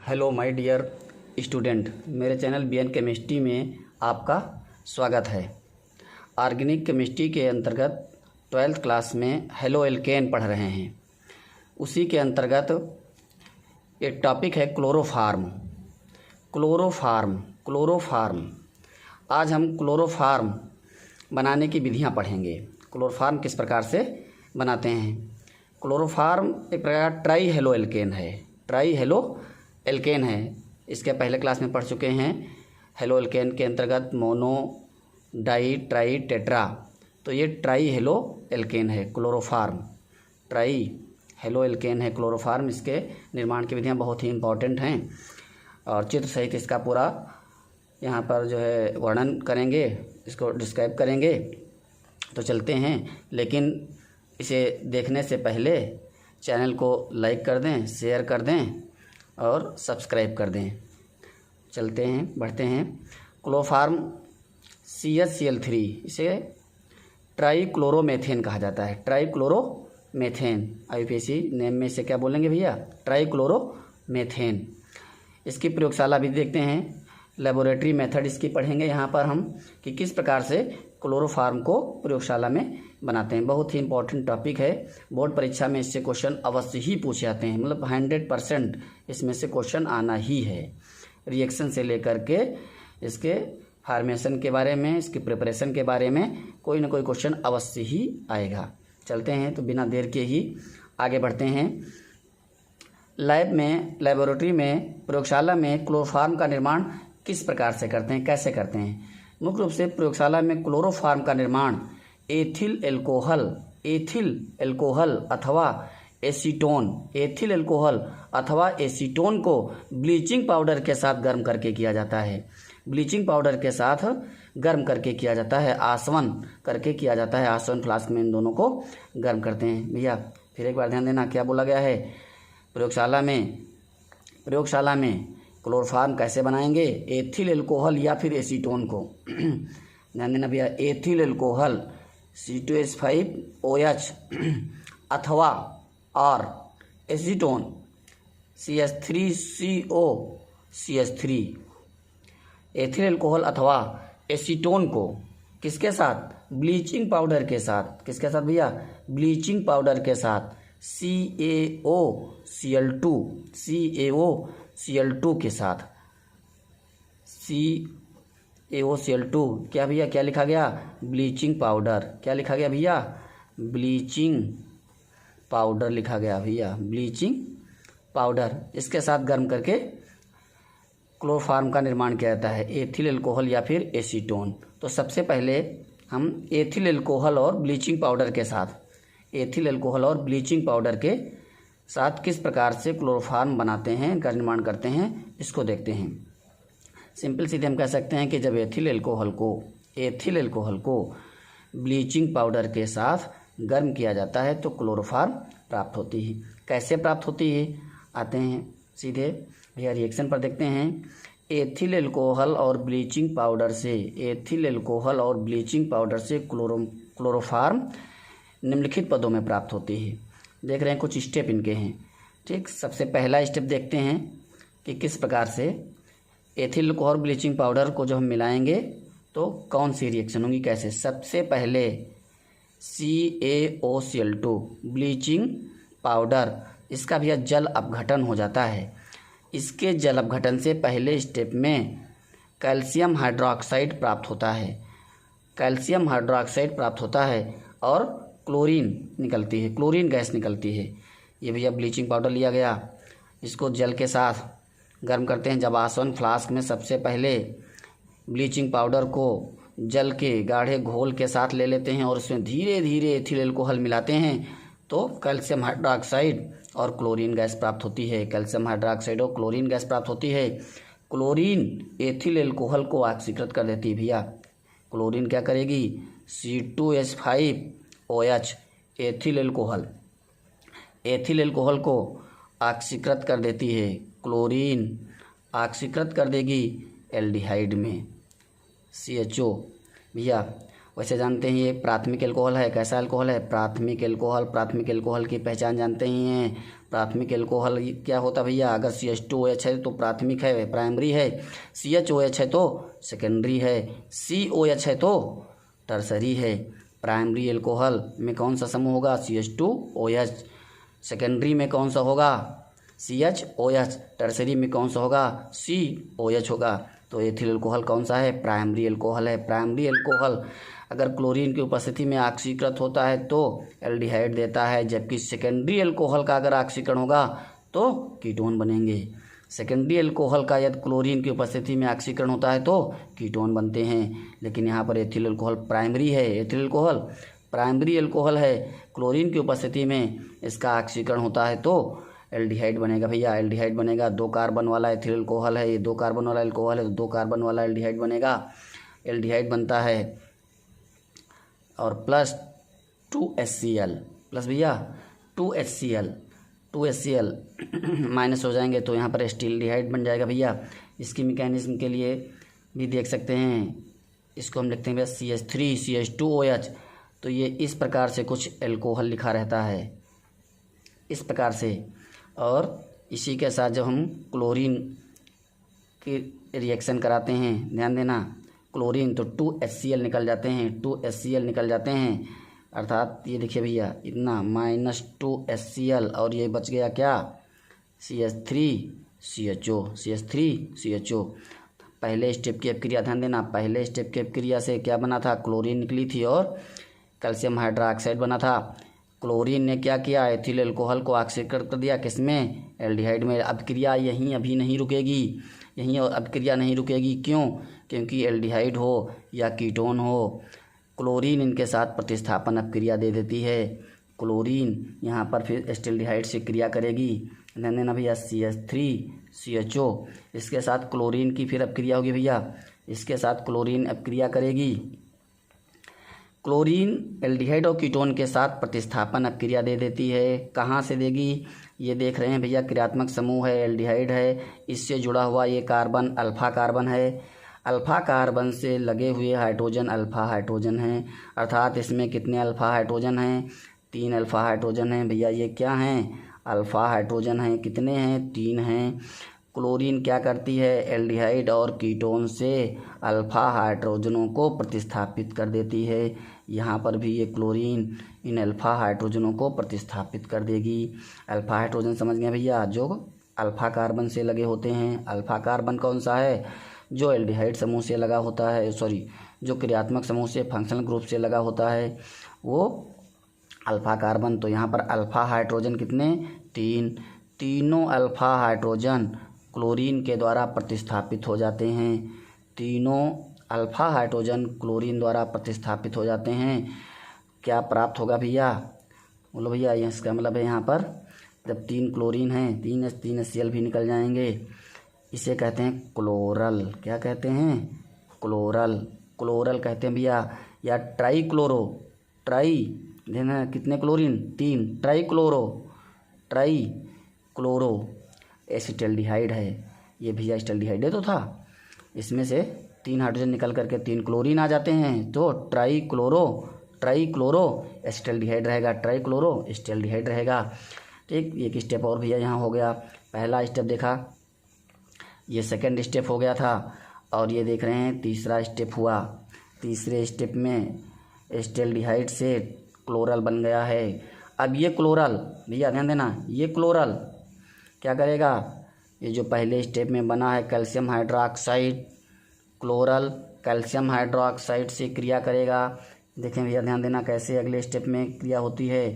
Hello my dear student, मेरे channel BN chemistry में आपका स्वागत है। ऑर्गेनिक केमिस्ट्री के अंतर्गत 12th क्लास में हेलो एल्केन पढ़ रहे हैं। उसी के अंतर्गत एक टॉपिक है क्लोरोफार्म। आज हम क्लोरोफार्म बनाने की विधियां पढ़ेंगे। क्लोरोफार्म किस प्रकार से बनाते हैं। क्लोरोफार्म एक प्रकार ट्राई हेलो एल्केन है। इसके पहले क्लास में पढ़ चुके हैं। हेलो एल्केन के अंतर्गत मोनो, डाई, ट्राई, टेट्रा। तो ये ट्राई हेलो एल्केन है क्लोरोफार्म। ट्राई हेलो एल्केन है क्लोरोफार्म। इसके निर्माण की विधियां बहुत ही इम्पॉर्टेंट हैं और चित्र सहित इसका पूरा यहाँ पर जो है वर्णन करेंगे, इसको डिस्क्राइब करेंगे। तो चलते हैं, लेकिन इसे देखने से पहले चैनल को लाइक कर दें, शेयर कर दें और सब्सक्राइब कर दें। चलते हैं, बढ़ते हैं। क्लोरोफार्म CH-Cl3, इसे ट्राईक्लोरोमेथेन कहा जाता है। ट्राईक्लोरोमेथेन IUPAC नेम में इसे क्या बोलेंगे भैया? ट्राईक्लोरोमेथेन। इसकी प्रयोगशाला भी देखते हैं, लेबोरेटरी मेथड इसकी पढ़ेंगे यहाँ पर हम कि किस प्रकार से क्लोरोफार्म को प्रयोगशाला में बनाते हैं। बहुत ही इंपॉर्टेंट टॉपिक है। बोर्ड परीक्षा में इससे क्वेश्चन अवश्य ही पूछे जाते हैं, मतलब 100% इसमें से क्वेश्चन आना ही है। रिएक्शन से लेकर के इसके फार्मेशन के बारे में, इसकी प्रिपरेशन के बारे में कोई ना कोई क्वेश्चन अवश्य ही आएगा। चलते हैं, तो बिना देर के ही आगे बढ़ते हैं। लेबोरेटरी में, प्रयोगशाला में क्लोरोफार्म का निर्माण किस प्रकार से करते हैं, कैसे करते हैं। मुख्य रूप से प्रयोगशाला में क्लोरोफार्म का निर्माण एथिल एल्कोहल अथवा एसीटोन को ब्लीचिंग पाउडर के साथ गर्म करके किया जाता है। ब्लीचिंग पाउडर के साथ गर्म करके किया जाता है, आसवन करके किया जाता है। आसवन फ्लास्क में इन दोनों को गर्म करते हैं। भैया फिर एक बार ध्यान देना, क्या बोला गया है। प्रयोगशाला में क्लोरोफार्म कैसे बनाएंगे? एथिल एल्कोहल या फिर एसीटोन को ध्यान देना भैया। एथिल एल्कोहल C2H5OH अथवा और एसीटोन CH3COCH3। एथिल एल्कोहल अथवा एसीटोन को किसके साथ? ब्लीचिंग पाउडर के साथ। किसके साथ भैया? ब्लीचिंग पाउडर के साथ CaOCl2 के साथ। CaOCl2 क्या भैया, क्या लिखा गया? Bleaching powder. क्या लिखा गया भैया? ब्लीचिंग पाउडर लिखा गया भैया, ब्लीचिंग पाउडर। इसके साथ गर्म करके क्लोरोफार्म का निर्माण किया जाता है, एथिल एल्कोहल या फिर एसीटोन। तो सबसे पहले हम एथिल एल्कोहल और ब्लीचिंग पाउडर के साथ किस प्रकार से क्लोरोफार्म बनाते हैं, इनका निर्माण करते हैं, इसको देखते हैं। सिंपल सीधे हम कह सकते हैं कि जब एथिल एल्कोहल को ब्लीचिंग पाउडर के साथ गर्म किया जाता है तो क्लोरोफार्म प्राप्त होती है। कैसे प्राप्त होती है, आते हैं सीधे भैया रिएक्शन पर देखते हैं। एथिल एल्कोहल और ब्लीचिंग पाउडर से क्लोरोफार्म निम्नलिखित पदों में प्राप्त होती है। देख रहे हैं, कुछ स्टेप इनके हैं। ठीक, सबसे पहला स्टेप देखते हैं कि किस प्रकार से एथिल एल्कोहल और ब्लीचिंग पाउडर को जो हम मिलाएंगे तो कौन सी रिएक्शन होगी, कैसे। सबसे पहले CaOCl2 ब्लीचिंग पाउडर, इसका भी जल अपघटन हो जाता है। इसके जल अपघटन से पहले स्टेप में कैल्शियम हाइड्रोक्साइड प्राप्त होता है और क्लोरीन गैस निकलती है। ये भैया ब्लीचिंग पाउडर लिया गया, इसको जल के साथ गर्म करते हैं। जब आसवन फ्लास्क में सबसे पहले ब्लीचिंग पाउडर को जल के गाढ़े घोल के साथ ले लेते हैं और उसमें धीरे धीरे एथिल एल्कोहल मिलाते हैं तो कैल्शियम हाइड्रोक्साइड और क्लोरीन गैस प्राप्त होती है। क्लोरीन एथिल एल्कोहल को ऑक्सीकृत कर देती है भैया। क्लोरीन क्या करेगी? C2H5OH एथिल एल्कोहल को ऑक्सीकृत कर देती है। क्लोरीन ऑक्सीकृत कर देगी एल्डिहाइड में CHO भैया। वैसे जानते हैं ये प्राथमिक एल्कोहल है। कैसा एल्कोहल है? प्राथमिक एल्कोहल की पहचान जानते ही हैं। प्राथमिक एल्कोहल क्या होता है भैया, अगर CH2OH है तो प्राथमिक है, प्राइमरी है, CHOH है तो सेकेंडरी है, COH है तो टर्सरी है। प्राइमरी एल्कोहल में कौन सा समूह होगा, CH2OH। सेकेंडरी में कौन सा होगा, CHOH। टर्सरी में कौन सा होगा, COH होगा। तो एथिल अल्कोहल कौन सा है, प्राइमरी एल्कोहल है। प्राइमरी एल्कोहल अगर क्लोरीन की उपस्थिति में ऑक्सीकृत होता है तो एल्डिहाइड देता है, जबकि सेकेंडरी एल्कोहल का अगर ऑक्सीकरण होगा तो कीटोन बनेंगे। सेकेंडरी एल्कोहल का यदि क्लोरीन की उपस्थिति में ऑक्सीकरण होता है तो कीटोन बनते हैं, लेकिन यहाँ पर एथिल अल्कोहल प्राइमरी है। एथिल अल्कोहल प्राइमरी एल्कोहल है, क्लोरीन की उपस्थिति में इसका ऑक्सीकरण होता है तो एल्डिहाइड बनेगा भैया, एल्डिहाइड बनेगा। 2 कार्बन वाला एथिल अल्कोहल है, ये 2 कार्बन वाला एल्कोहल है तो 2 कार्बन वाला एल्डिहाइड बनेगा, एल्डिहाइड बनता है। और प्लस 2HCl प्लस भैया 2HCl माइनस हो जाएंगे तो यहाँ पर एसिटिल्डिहाइड बन जाएगा भैया। इसकी मैकेनिज्म के लिए भी देख सकते हैं, इसको हम लिखते हैं भैया CH3 CH2OH। तो ये इस प्रकार से कुछ एल्कोहल लिखा रहता है, इस प्रकार से। और इसी के साथ जब हम क्लोरीन की रिएक्शन कराते हैं, ध्यान देना, क्लोरीन तो 2HCl निकल जाते हैं, 2HCl निकल जाते हैं, अर्थात ये देखिए भैया इतना -2HCl और ये बच गया क्या, CH3CHO। पहले स्टेप की अपक्रिया ध्यान देना, पहले स्टेप की अपक्रिया से क्या बना था, क्लोरीन निकली थी और कैल्शियम हाइड्रोक्साइड बना था। क्लोरीन ने क्या किया, एथिल अल्कोहल को ऑक्सीकृत कर दिया, किसमें, एल्डिहाइड में। अपक्रिया यहीं अभी नहीं रुकेगी, यहीं और अपक्रिया नहीं रुकेगी, क्यों, क्योंकि एल्डिहाइड हो या कीटोन हो, क्लोरीन इनके साथ प्रतिस्थापन अपक्रिया दे देती है। क्लोरीन यहाँ पर फिर एसिटिल्डिहाइड से क्रिया करेगी, ध्यान देना भैया, CH3CHO, इसके साथ क्लोरीन की फिर अपक्रिया होगी भैया, इसके साथ क्लोरीन अपक्रिया करेगी। क्लोरीन एल्डिहाइड और कीटोन के साथ प्रतिस्थापन अपक्रिया दे देती है। कहाँ से देगी, ये देख रहे हैं भैया, क्रियात्मक समूह है, एल्डिहाइड है, इससे जुड़ा हुआ ये कार्बन अल्फा कार्बन है, अल्फा कार्बन से लगे हुए हाइड्रोजन अल्फा हाइड्रोजन हैं, अर्थात इसमें कितने अल्फा हाइड्रोजन हैं, 3 अल्फा हाइड्रोजन हैं भैया। ये क्या हैं, अल्फा हाइड्रोजन हैं, कितने हैं, 3 हैं। क्लोरीन क्या करती है, एल्डिहाइड और कीटोन से अल्फा हाइड्रोजनों को प्रतिस्थापित कर देती है। यहाँ पर भी ये क्लोरीन इन अल्फा हाइड्रोजनों को प्रतिस्थापित कर देगी। अल्फा हाइड्रोजन समझ गए भैया, जो अल्फा कार्बन से लगे होते हैं। अल्फा कार्बन कौन सा है, जो एल्डिहाइड समूह से लगा होता है, जो क्रियात्मक समूह से फंक्शनल ग्रुप से लगा होता है, वो अल्फा कार्बन। तो यहाँ पर अल्फा हाइड्रोजन कितने, 3, तीनों अल्फा हाइड्रोजन क्लोरीन के द्वारा प्रतिस्थापित हो जाते हैं, तीनों अल्फा हाइड्रोजन क्लोरीन द्वारा प्रतिस्थापित हो जाते हैं। क्या प्राप्त होगा भैया, बोलो भैया, इसका मतलब है यहाँ पर जब 3 क्लोरीन हैं, 3 HCl भी निकल जाएंगे। इसे कहते हैं क्लोरल, क्या कहते हैं, क्लोरल, क्लोरल कहते हैं भैया, या ट्राई क्लोरो, ट्राई देना, कितने क्लोरीन, 3, ट्राई क्लोरो एसिटल्डिहाइड है ये भैया, एसिटल्डिहाइड तो था, इसमें से 3 हाइड्रोजन निकल करके 3 क्लोरीन आ जाते हैं, तो ट्राई क्लोरो एसिटल्डिहाइड रहेगा, ट्राई क्लोरो एसिटल्डिहाइड रहेगा। ठीक, एक स्टेप और भैया यहाँ हो गया। पहला स्टेप देखा, ये सेकंड स्टेप हो गया था, और ये देख रहे हैं तीसरा स्टेप हुआ। तीसरे स्टेप में एसिटल्डिहाइड से क्लोरल बन गया है। अब ये क्लोरल भैया ध्यान देना, ये क्लोरल क्या करेगा, ये जो पहले स्टेप में बना है calcium hydroxide, chloral calcium hydroxide से क्रिया करेगा। देखें भैया ध्यान देना कैसे अगले स्टेप में क्रिया होती है।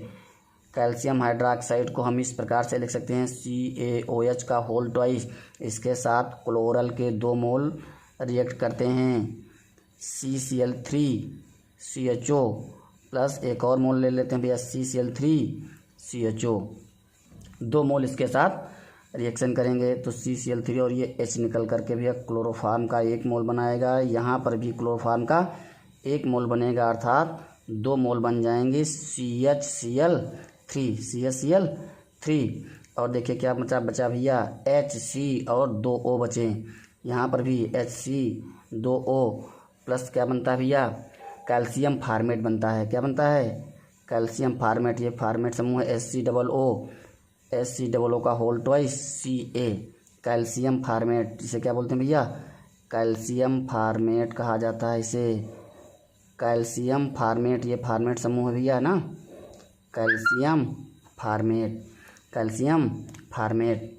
कैल्शियम हाइड्रोक्साइड को हम इस प्रकार से लिख सकते हैं, CaOH का होल ट्वाइस, इसके साथ क्लोरल के 2 मोल रिएक्ट करते हैं, CCl3CHO प्लस एक और मोल ले लेते हैं भैया, CCl3CHO, 2 मोल इसके साथ रिएक्शन करेंगे तो CCl3 और ये H निकल करके भैया क्लोरोफार्म का 1 मोल बनाएगा। यहाँ पर भी क्लोरोफार्म का 1 मोल बनेगा, अर्थात 2 मोल बन जाएंगे CHCl3। और देखिए क्या बचा भैया, HC और 2 O बचे। यहाँ पर भी HC 2 O प्लस क्या बनता है भैया, कैल्शियम फार्मेट बनता है। क्या बनता है, कैल्शियम फार्मेट। ये फार्मेट समूह है HCOO, HCOO का whole twice Ca, calcium formate, इसे क्या बोलते हैं भैया, कैल्शियम फार्मेट कहा जाता है इसे, कैल्शियम फार्मेट, ये फार्मेट समूह है भैया ना, कैल्शियम फार्मेट, कैल्शियम फार्मेट।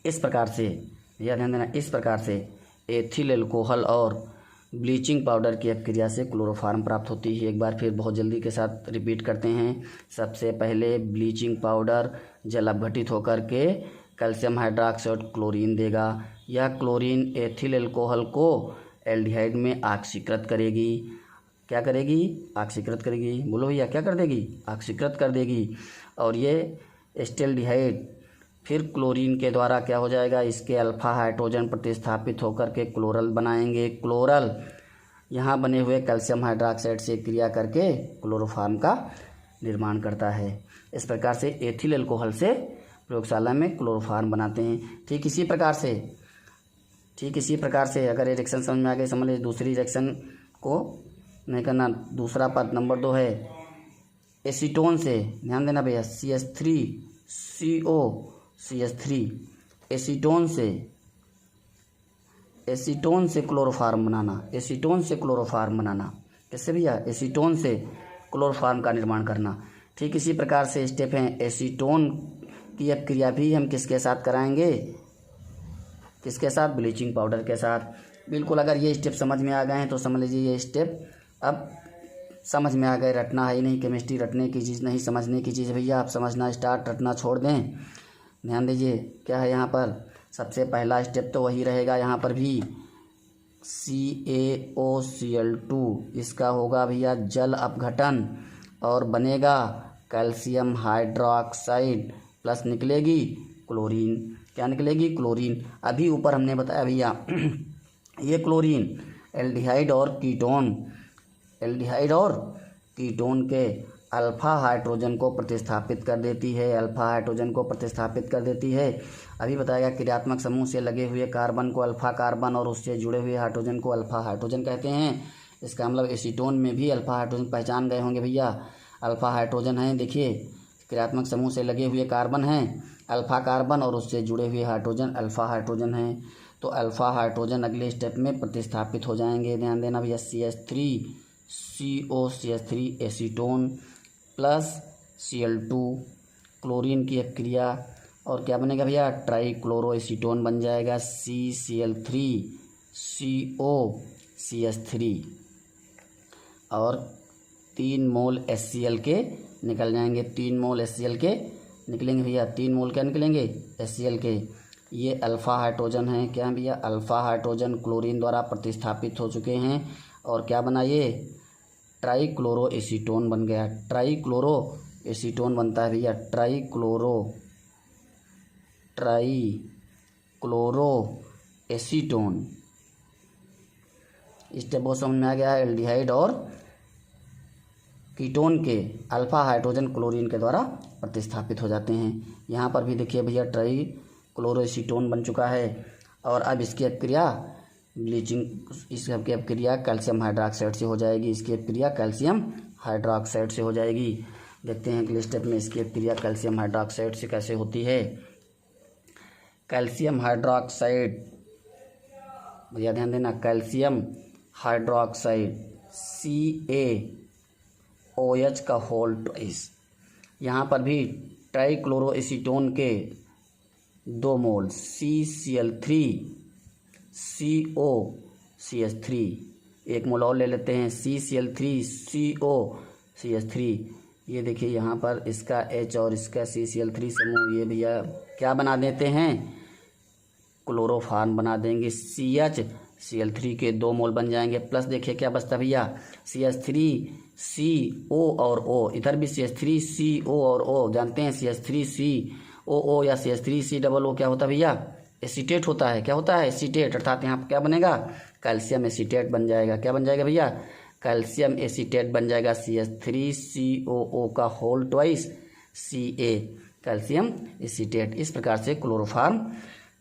इस प्रकार से भैया ध्यान देना, इस प्रकार से एथिल एल्कोहल और ब्लीचिंग पाउडर की अभिक्रिया से क्लोरोफार्म प्राप्त होती है। एक बार फिर बहुत जल्दी के साथ रिपीट करते हैं। सबसे पहले ब्लीचिंग पाउडर जल अपघटित होकर के कैल्शियम हाइड्रोक्साइड क्लोरीन देगा। यह क्लोरीन एथिल एल्कोहल को एल्डिहाइड में ऑक्सीकृत करेगी। क्या करेगी, ऑक्सीकृत करेगी, बोलो भैया क्या कर देगी, ऑक्सीकृत कर देगी। और ये एस्टेल्डिहाइड फिर क्लोरीन के द्वारा क्या हो जाएगा, इसके अल्फा हाइड्रोजन प्रतिस्थापित होकर के क्लोरल बनाएंगे। क्लोरल यहाँ बने हुए कैल्शियम हाइड्रोक्साइड से क्रिया करके क्लोरोफार्म का निर्माण करता है। इस प्रकार से एथिल एल्कोहल से प्रयोगशाला में क्लोरोफार्म बनाते हैं। ठीक इसी प्रकार से अगर ये रिएक्शन समझ में आ गई, समझ लीजिए दूसरी रिएक्शन को नहीं करना। दूसरा पद नंबर 2 है एसीटोन से, ध्यान देना भैया, CH3CO एसीटोन से क्लोरोफार्म बनाना, एसीटोन से क्लोरोफार्म बनाना। कैसे भैया, एसीटोन से क्लोरोफार्म का निर्माण करना। ठीक इसी प्रकार से स्टेप हैं। एसीटोन की अभिक्रिया भी हम किसके साथ कराएंगे, किसके साथ, ब्लीचिंग पाउडर के साथ। बिल्कुल, अगर ये स्टेप समझ में आ गए हैं तो समझ लीजिए ये स्टेप अब समझ में आ गए। रटना है ही नहीं, केमिस्ट्री रटने की चीज़ नहीं, समझने की चीज़ भैया। आप समझना स्टार्ट, रटना छोड़ दें। ध्यान दीजिए क्या है यहाँ पर, सबसे पहला स्टेप तो वही रहेगा यहाँ पर भी, CaOCl2, इसका होगा भैया जल अपघटन और बनेगा कैल्शियम हाइड्रोक्साइड प्लस निकलेगी क्लोरीन। क्या निकलेगी, क्लोरीन। अभी ऊपर हमने बताया भैया ये क्लोरीन एल्डिहाइड और कीटोन के अल्फा हाइड्रोजन को प्रतिस्थापित कर देती है, अभी बताया क्रियात्मक समूह से लगे हुए कार्बन को अल्फा कार्बन और उससे जुड़े हुए हाइड्रोजन को अल्फा हाइड्रोजन कहते हैं। इसका मतलब एसीटोन में भी अल्फा हाइड्रोजन पहचान गए होंगे भैया, अल्फा हाइड्रोजन है। देखिए क्रियात्मक समूह से लगे हुए कार्बन हैं अल्फा कार्बन और उससे जुड़े हुए हाइड्रोजन अल्फा हाइड्रोजन हैं। तो अल्फा हाइड्रोजन अगले स्टेप में प्रतिस्थापित हो जाएंगे। ध्यान देना भैया, CH3CO acetone plus Cl2 chlorine की अभिक्रिया और क्या बनेगा भैया, ट्राईक्लोरो एसीटोन बन जाएगा, CCl3COCH3 और 3 मोल HCl के निकल जाएंगे, 3 मोल HCl के निकलेंगे भैया, 3 मोल क्या निकलेंगे, HCl के। ये अल्फ़ा हाइड्रोजन है, क्या भैया, अल्फ़ा हाइड्रोजन क्लोरीन द्वारा प्रतिस्थापित हो चुके हैं और क्या बना, ये ट्राईक्लोरो एसीटोन बन गया। ट्राईक्लोरो एसीटोन बनता है भैया, ट्राईक्लोरो एसीटोन। स्टेप बहुत समझ में आ गया है। एल्डिहाइड और कीटोन के अल्फा हाइड्रोजन क्लोरीन के द्वारा प्रतिस्थापित हो जाते हैं। यहाँ पर भी देखिए भैया ट्राईक्लोरो एसीटोन बन चुका है और अब इसकी अभिक्रिया ब्लीचिंग, इस सबकी अभिक्रिया कैल्शियम हाइड्रोक्साइड से हो जाएगी, इसकी अभिक्रिया कैल्शियम हाइड्रोक्साइड से हो जाएगी। देखते हैं अगले स्टेप में इसकी अभिक्रिया कैल्शियम हाइड्रोक्साइड से कैसे होती है। कैल्शियम हाइड्रोक्साइड, भैया ध्यान देना, कैल्शियम हाइड्रोक्साइड CaOH का होल ट्वाइस। यहाँ पर भी ट्राईक्लोरो एसीटोन के 2 मोल CCl3COCH3, 1 मोल और ले लेते हैं CCl3COCH3। ये देखिए यहाँ पर इसका H और इसका CCl3 समूह, ये भैया क्या बना देते हैं, क्लोरोफार्म बना देंगे। CHCl3 के 2 मोल बन जाएंगे प्लस देखिए क्या बचता भैया, CH3CO और O, इधर भी CH3CO और O, जानते हैं CH3COO या CH3COO क्या होता है भैया, एसीटेट होता है। क्या होता है, एसीटेट, अर्थात यहाँ पर क्या बनेगा, कैल्शियम एसीटेट बन जाएगा। क्या बन जाएगा भैया, कैल्शियम एसीटेट बन जाएगा, CH3COO का whole twice Ca, calcium acetate. इस प्रकार से क्लोरोफार्म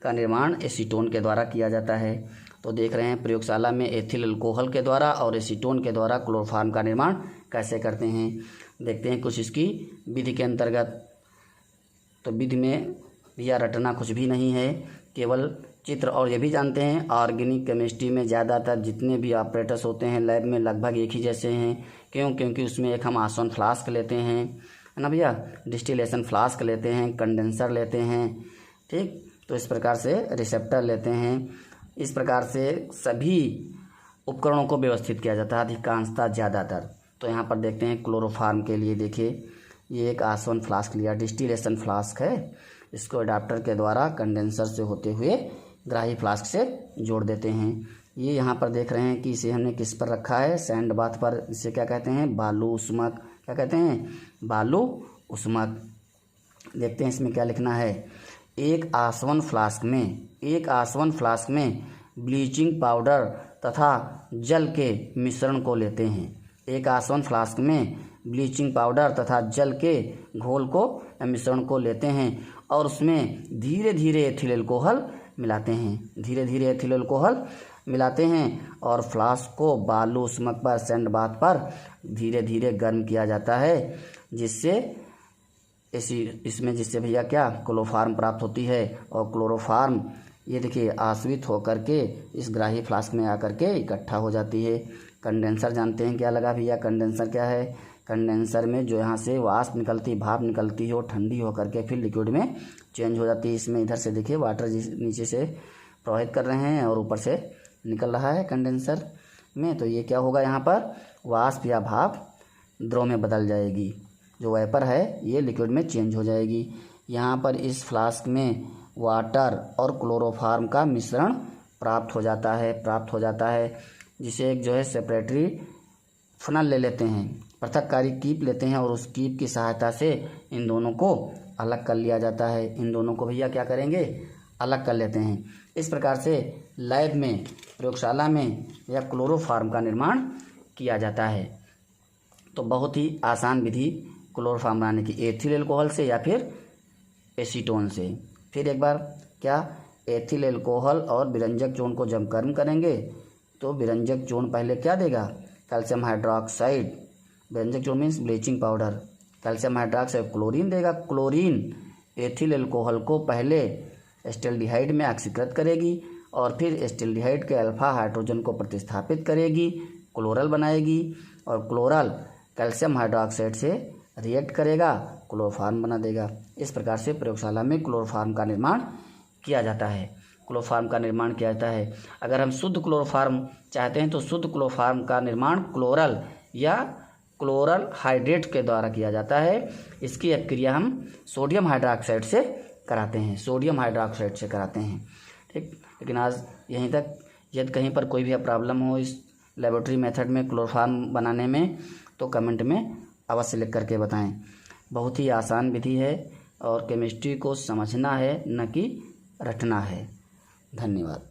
का निर्माण एसीटोन के द्वारा किया जाता है। तो देख रहे हैं प्रयोगशाला में एथिल अल्कोहल के द्वारा और एसीटोन के द्वारा क्लोरोफार्म का निर्माण कैसे करते हैं। देखते हैं कुछ इसकी विधि के अंतर्गत। तो विधि में भैया रटना कुछ भी नहीं है, केवल चित्र। और ये भी जानते हैं ऑर्गेनिक केमिस्ट्री में ज़्यादातर जितने भी ऑपरेटर्स होते हैं लैब में लगभग एक ही जैसे हैं। क्यों? क्योंकि उसमें एक हम आसवन फ्लास्क लेते हैं, है ना भैया, डिस्टिलेशन फ्लास्क लेते हैं, कंडेंसर लेते हैं, ठीक। तो इस प्रकार से रिसेप्टर लेते हैं। इस प्रकार से सभी उपकरणों को व्यवस्थित किया जाता है अधिकांशतः ज़्यादातर। तो यहाँ पर देखते हैं क्लोरोफार्म के लिए, देखिए ये एक आसवन फ्लास्क लिया, डिस्टिलेशन फ्लास्क है। इसको अडाप्टर के द्वारा कंडेंसर से होते हुए ग्राही फ्लास्क से जोड़ देते हैं। ये यहाँ पर देख रहे हैं कि इसे हमने किस पर रखा है, सैंड बाथ पर। इसे क्या कहते हैं? बालू उष्मक। क्या कहते हैं? बालू उष्मक। देखते हैं इसमें क्या लिखना है। एक आसवन फ्लास्क में ब्लीचिंग पाउडर तथा जल के मिश्रण को लेते हैं। एक आसवन फ्लास्क में ब्लीचिंग पाउडर तथा जल के घोल को मिश्रण को लेते हैं और उसमें धीरे धीरे एथिल अल्कोहल मिलाते हैं और फ्लास्क को बालू उष्मक पर, सैंड बाथ पर धीरे धीरे गर्म किया जाता है, जिससे जिससे भैया क्या, क्लोरोफार्म प्राप्त होती है। और क्लोरोफार्म ये देखिए आश्रित होकर के इस ग्राही फ्लास्क में आकर के इकट्ठा हो जाती है। कंडेंसर जानते हैं क्या लगा भैया? कंडेंसर क्या है? कंडेंसर में जो यहाँ से वाष्प निकलती, भाप निकलती है, वो ठंडी होकर के फिर लिक्विड में चेंज हो जाती है। इसमें इधर से देखिए वाटर नीचे से प्रवाहित कर रहे हैं और ऊपर से निकल रहा है कंडेंसर में। तो ये क्या होगा, यहाँ पर वाष्प या भाप द्रव में बदल जाएगी, जो वेपर है ये लिक्विड में चेंज हो जाएगी। यहाँ पर इस फ्लास्क में वाटर और क्लोरोफार्म का मिश्रण प्राप्त हो जाता है, जिसे एक जो है सेपरेटरी फनल ले लेते हैं, पृथककारी कीप लेते हैं और उस कीप की सहायता से इन दोनों को अलग कर लिया जाता है। इन दोनों को भैया क्या करेंगे? अलग कर लेते हैं। इस प्रकार से लैब में, प्रयोगशाला में या क्लोरोफार्म का निर्माण किया जाता है। तो बहुत ही आसान विधि क्लोरोफार्म बनाने की, एथिल अल्कोहल से या फिर एसीटोन से। फिर एक बार क्या, एथिल अल्कोहल और विरंजक चूर्ण को जब गर्म करेंगे तो विरंजक चूर्ण पहले क्या देगा? Calcium hydroxide. विरंजक चूर्ण means bleaching powder. Calcium hydroxide chlorine देगा। क्लोरीन एथिल अल्कोहल को पहले एस्टल्डिहाइड में ऑक्सीकृत करेगी और फिर एस्टल्डिहाइड के अल्फा हाइड्रोजन को प्रतिस्थापित करेगी, क्लोरल बनाएगी और क्लोरल कैल्शियम हाइड्रोक्साइड से रिएक्ट करेगा, क्लोरोफार्म बना देगा। इस प्रकार से प्रयोगशाला में क्लोरोफार्म का निर्माण किया जाता है। अगर हम शुद्ध क्लोरोफार्म चाहते हैं तो शुद्ध क्लोरोफार्म का निर्माण क्लोरल या क्लोरल हाइड्रेट के द्वारा किया जाता है। इसकी अभिक्रिया हम सोडियम हाइड्रोक्साइड से कराते हैं, ठीक। लेकिन आज यहीं तक। यदि कहीं पर कोई भी प्रॉब्लम हो इस लेबोरेटरी मेथड में क्लोरोफार्म बनाने में तो कमेंट में अवश्य लिख करके बताएं। बहुत ही आसान विधि है और केमिस्ट्री को समझना है, न कि रटना है। धन्यवाद।